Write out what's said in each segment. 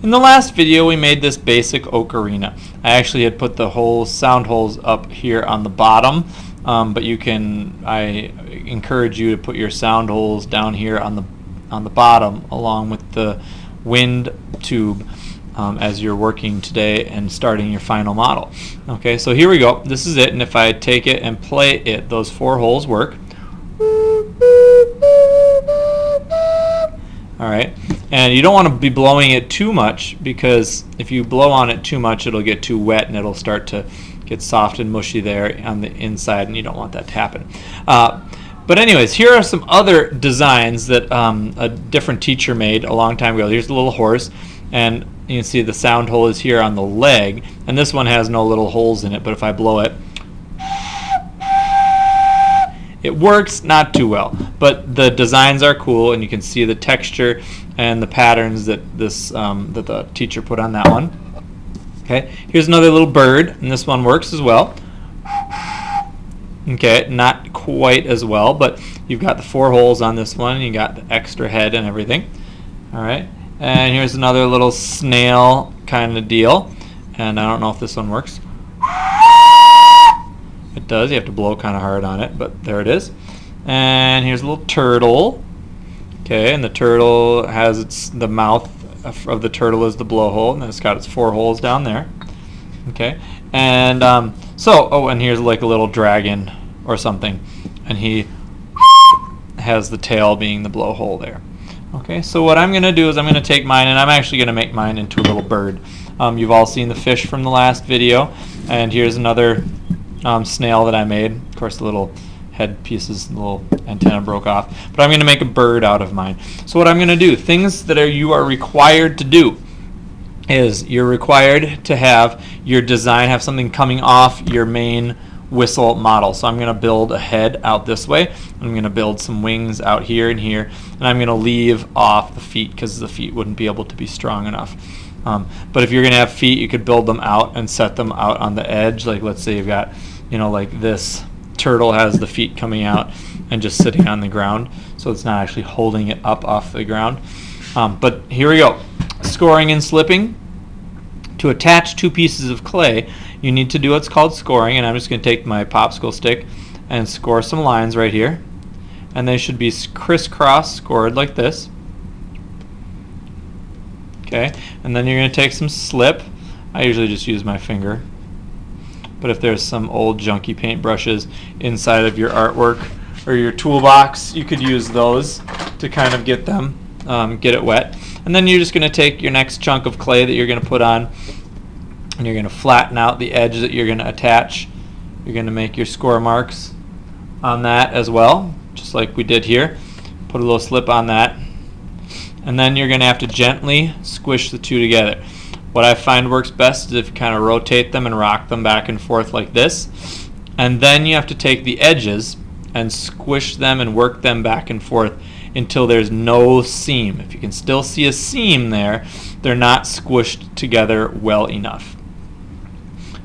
In the last video we made this basic ocarina. I actually had put the whole sound holes up here on the bottom, but I encourage you to put your sound holes down here on the bottom along with the wind tube as you're working today and starting your final model. Okay, so here we go. This is it, and if I take it and play it, those 4 holes work. Alright, and you don't want to be blowing it too much, because if you blow on it too much it'll get too wet and it'll start to get soft and mushy there on the inside, and you don't want that to happen. But anyways, here are some other designs that a different teacher made a long time ago. Here's the little horse, and you can see the sound hole is here on the leg, and this one has no little holes in it, but if I blow it, it works not too well, but the designs are cool, and you can see the texture and the patterns that that the teacher put on that one. Okay, here's another little bird, and this one works as well. Okay, not quite as well, but you've got the 4 holes on this one, and you got the extra head and everything. All right, and here's another little snail kind of deal, and I don't know if this one works. It does. You have to blow kind of hard on it, but there it is. And here's a little turtle. Okay, and the turtle has the mouth of the turtle is the blowhole, and it's got its 4 holes down there. Okay, and and here's like a little dragon or something, and he has the tail being the blowhole there. Okay, so what I'm going to do is I'm going to take mine, and I'm actually going to make mine into a little bird. You've all seen the fish from the last video, and here's another snail that I made. Of course, the little head pieces, the little antenna broke off, but I'm going to make a bird out of mine. So what I'm going to do, things that you are required to do, is you're required to have your design have something coming off your main whistle model. So I'm going to build a head out this way. I'm going to build some wings out here and here, and I'm going to leave off the feet because the feet wouldn't be able to be strong enough. But if you're going to have feet, you could build them out and set them out on the edge. Like, let's say you've got, like this turtle has the feet coming out and just sitting on the ground, so it's not actually holding it up off the ground. But here we go. Scoring and slipping. To attach 2 pieces of clay, you need to do what's called scoring, and I'm just going to take my popsicle stick and score some lines right here, and they should be crisscross scored like this. Okay, and then you're going to take some slip. I usually just use my finger, but if there's some old junky paint brushes inside of your artwork or your toolbox, you could use those to kind of get them, get it wet. And then you're just going to take your next chunk of clay that you're going to put on, and you're going to flatten out the edge that you're going to attach. You're going to make your score marks on that as well, just like we did here. Put a little slip on that, and then you're going to have to gently squish the 2 together. What I find works best is if you kind of rotate them and rock them back and forth like this, and then you have to take the edges and squish them and work them back and forth until there's no seam. If you can still see a seam there, they're not squished together well enough.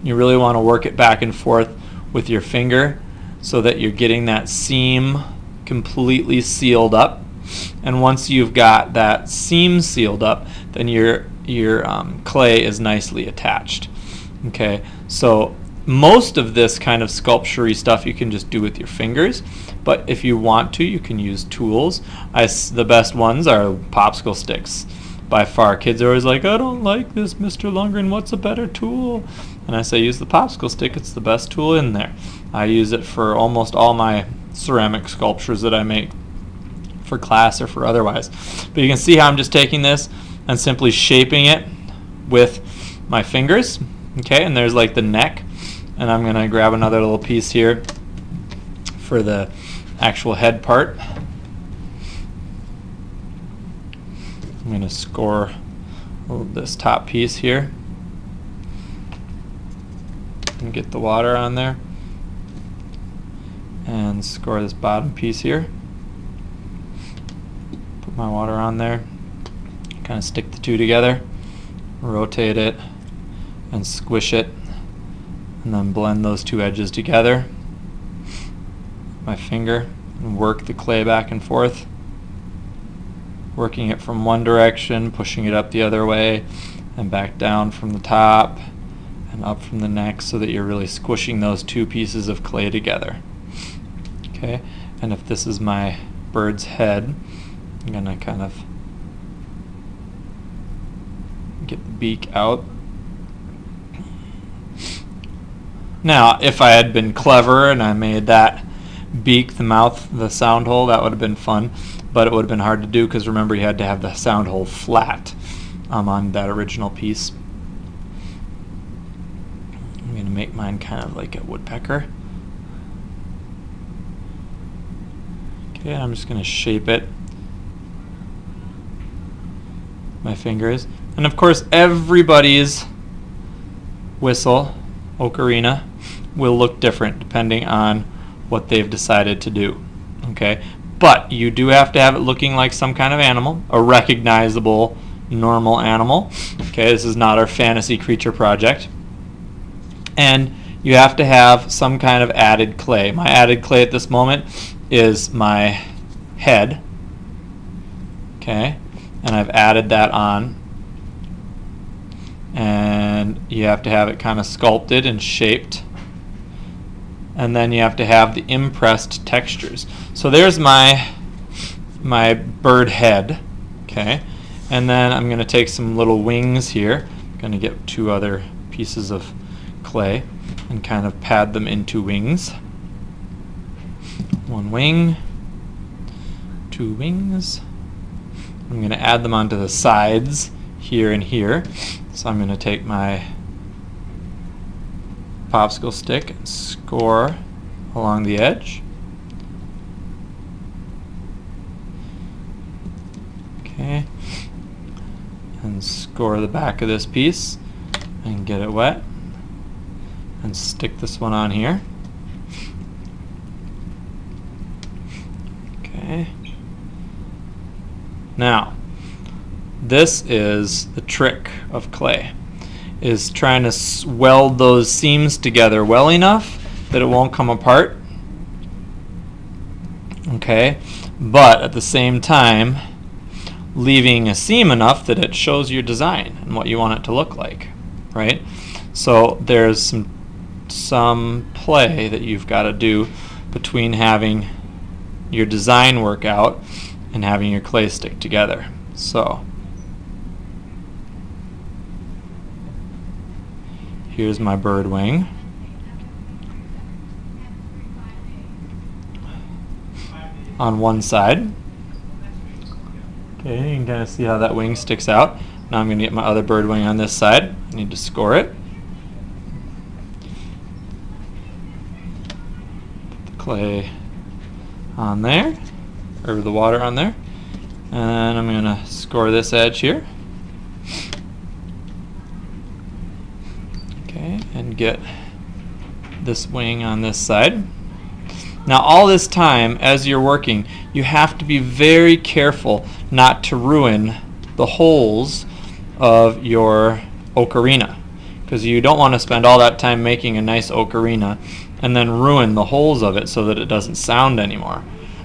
You really want to work it back and forth with your finger so that you're getting that seam completely sealed up. And once you've got that seam sealed up, then your clay is nicely attached. Okay, so most of this kind of sculpture-y stuff you can just do with your fingers, but if you want to, you can use tools. The best ones are popsicle sticks. By far, kids are always like, I don't like this, Mr. Lundgren, what's a better tool? And I say, use the popsicle stick, it's the best tool in there. I use it for almost all my ceramic sculptures that I make for class or for otherwise. But you can see how I'm just taking this and simply shaping it with my fingers. Okay, and there's like the neck, and I'm going to grab another little piece here for the actual head part. I'm going to score this top piece here and get the water on there, and score this bottom piece here. Put my water on there, kind of stick the 2 together, rotate it and squish it, and then blend those 2 edges together with my finger and work the clay back and forth. working it from one direction, pushing it up the other way, and back down from the top and up from the next, so that you're really squishing those two pieces of clay together. Okay, and if this is my bird's head, I'm going to kind of get the beak out. Now, if I had been clever and I made that beak, the mouth, the sound hole, that would have been fun, but it would have been hard to do because remember you had to have the sound hole flat on that original piece. I'm going to make mine kind of like a woodpecker. Okay, I'm just going to shape it. My fingers. And of course everybody's whistle, ocarina, will look different depending on what they've decided to do. Okay, but you do have to have it looking like some kind of animal, a recognizable normal animal. Okay, this is not our fantasy creature project. And you have to have some kind of added clay. My added clay at this moment is my head. Okay, and I've added that on. And you have to have it kind of sculpted and shaped. And then you have to have the impressed textures. So there's my bird head. Okay, and then I'm going to take some little wings here. I'm going to get two other pieces of clay and kind of pad them into wings. One wing, two wings. I'm going to add them onto the sides here and here. So I'm going to take my popsicle stick and score along the edge. Okay, and score the back of this piece and get it wet and stick this one on here. Okay. Now, this is the trick of clay, is trying to weld those seams together well enough that it won't come apart. Okay, but at the same time leaving a seam enough that it shows your design and what you want it to look like, right? So there's some play that you've got to do between having your design work out and having your clay stick together. So here's my bird wing. On one side. Okay, you can kind of see how that wing sticks out. Now I'm going to get my other bird wing on this side. I need to score it. Put the clay on there, or the water on there. And I'm going to score this edge here. Okay, and get this wing on this side. Now all this time as you're working, you have to be very careful not to ruin the holes of your ocarina, because you don't want to spend all that time making a nice ocarina and then ruin the holes of it so that it doesn't sound anymore,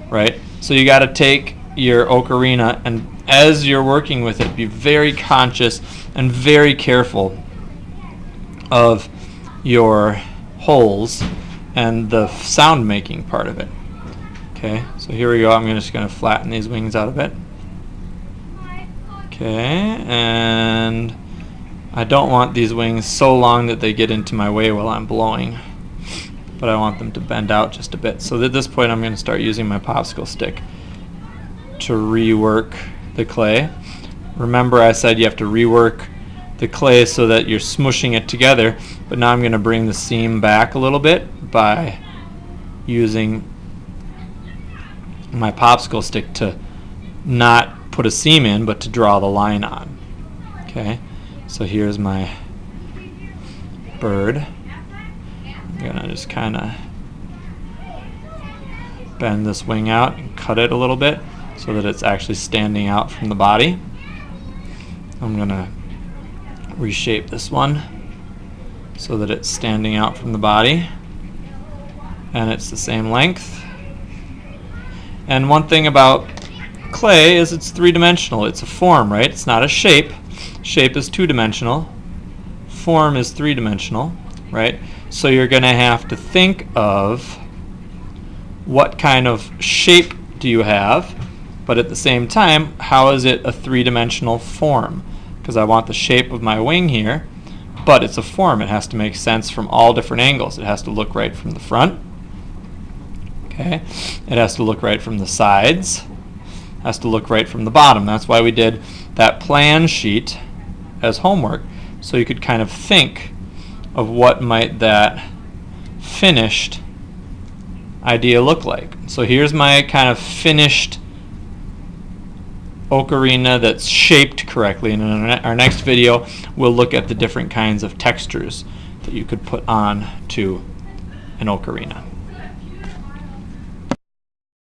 right? So you got to take your ocarina and as you're working with it, be very conscious and very careful of your holes and the sound making part of it. Okay, so here we go. I'm just going to flatten these wings out a bit. Okay, and I don't want these wings so long that they get into my way while I'm blowing, but I want them to bend out just a bit. So at this point I'm going to start using my popsicle stick to rework the clay. Remember I said you have to rework the clay so that you're smushing it together, but now I'm going to bring the seam back a little bit by using my popsicle stick to not put a seam in but to draw the line on. Okay, so here's my bird. I'm going to just kind of bend this wing out and cut it a little bit so that it's actually standing out from the body. I'm going to reshape this one so that it's standing out from the body and it's the same length. And one thing about clay is it's three-dimensional. It's a form, right? It's not a shape. Shape is two-dimensional. Form is three-dimensional, right? So you're going to have to think of what kind of shape do you have, but at the same time, how is it a three-dimensional form? Because I want the shape of my wing here, but it's a form. It has to make sense from all different angles. It has to look right from the front. Okay, it has to look right from the sides. It has to look right from the bottom. That's why we did that plan sheet as homework, so you could kind of think of what might that finished idea look like. So here's my kind of finished ocarina that's shaped correctly, and in our next video we'll look at the different kinds of textures that you could put on to an ocarina.